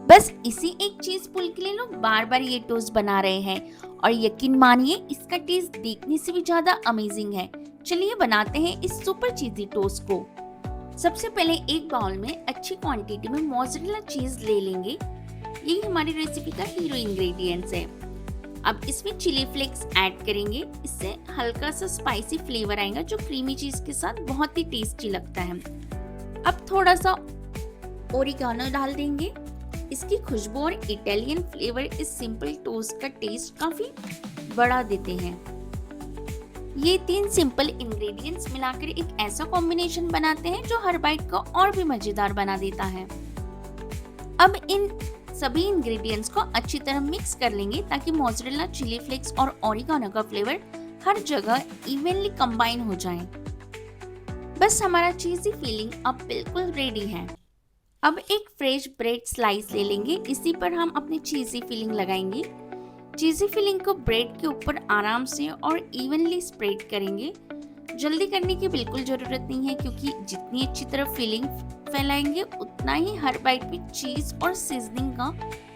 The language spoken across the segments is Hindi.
बस इसी एक चीज पुल के लिए लोग बार बार ये टोस्ट बना रहे हैं और यकीन मानिए इसका टेस्ट देखने से भी ज्यादा अमेजिंग है। चलिए बनाते हैं इस सुपर चीजी टोस्ट को। सबसे पहले एक बाउल में अच्छी क्वांटिटी में मोज़रेला चीज ले लेंगे। यही हमारी रेसिपी का हीरो इंग्रेडिएंट्स है। अब इसमें चिली फ्लेक्स ऐड करेंगे, इससे हल्का सा स्पाइसी फ्लेवर आएगा जो क्रीमी चीज के साथ बहुत ही टेस्टी लगता है। अब थोड़ा सा ओरिगानो डाल देंगे। इसकी खुशबू और इटालियन फ्लेवर इस सिंपल टोस्ट का टेस्ट काफी बढ़ा देते हैं। ये 3 सिंपल इंग्रेडिएंट्स मिलाकर एक ऐसा कॉम्बिनेशन बनाते हैं जो हर बाइट को और भी मजेदार बना देता है। अब इन सभी इंग्रेडिएंट्स को अच्छी तरह मिक्स कर लेंगे ताकि मोज़रेला, चिली फ्लेक्स और ओरिगानो का फ्लेवर हर जगह इवनली कंबाइन हो जाए। बस हमारा चीजी फिलिंग अब बिल्कुल रेडी है। अब एक फ्रेश ब्रेड स्लाइस ले लेंगे, इसी पर हम अपनी चीजी फिलिंग लगाएंगे। चीजी फिलिंग को ब्रेड के ऊपर आराम से और इवनली स्प्रेड करेंगे। जल्दी करने की बिल्कुल जरूरत नहीं है क्योंकि जितनी अच्छी तरह फिलिंग फैलाएंगे उतना ही हर बाइट में चीज और सीजनिंग का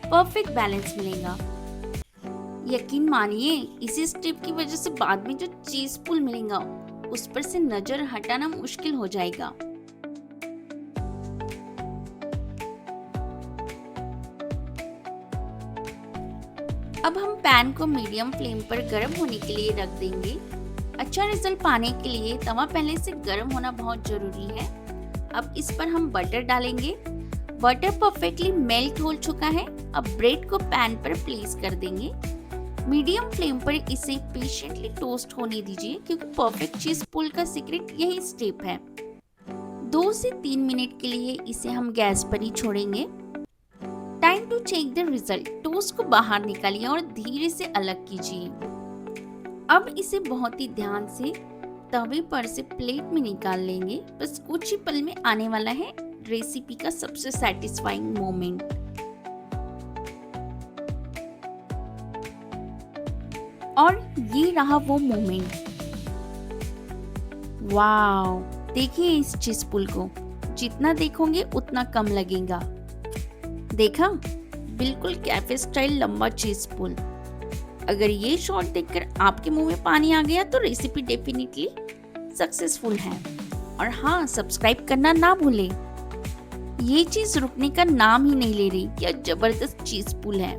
परफेक्ट बैलेंस मिलेगा। यकीन मानिए इसी स्टेप की वजह से बाद में जो चीज पुल मिलेगा उस पर से नजर हटाना मुश्किल हो जाएगा। अब हम पैन को मीडियम फ्लेम पर गर्म होने के लिए रख देंगे। अच्छा रिजल्ट पाने के लिए तवा पहले से गर्म होना बहुत जरूरी है। अब इस पर हम बटर डालेंगे। बटर परफेक्टली मेल्ट हो चुका है। अब ब्रेड को पैन पर प्लेस कर देंगे। मीडियम फ्लेम पर इसे पेशेंटली टोस्ट होने दीजिए क्योंकि परफेक्ट चीज पुल का सीक्रेट यही स्टेप है। 2 से 3 मिनट के लिए इसे हम गैस पर ही छोड़ेंगे। Time to check the result. Toast को बाहर निकालिए और धीरे से अलग कीजिए। अब इसे बहुत ही ध्यान से तवे पर से प्लेट में निकाल लेंगे। बस कुछ ही पल में आने वाला है रेसिपी का सबसे सैटिस्फाइंग मोमेंट। और ये रहा वो मोमेंट। वाओ, देखिए इस चीज पुल को जितना देखोगे उतना कम लगेगा। देखा, बिल्कुल कैफे स्टाइल लंबा चीज पुल। अगर ये शॉट देखकर आपके मुंह में पानी आ गया तो रेसिपी डेफिनेटली सक्सेसफुल है। और हाँ, सब्सक्राइब करना ना भूलें। ये चीज रुकने का नाम ही नहीं ले रही। क्या जबरदस्त चीज पुल है।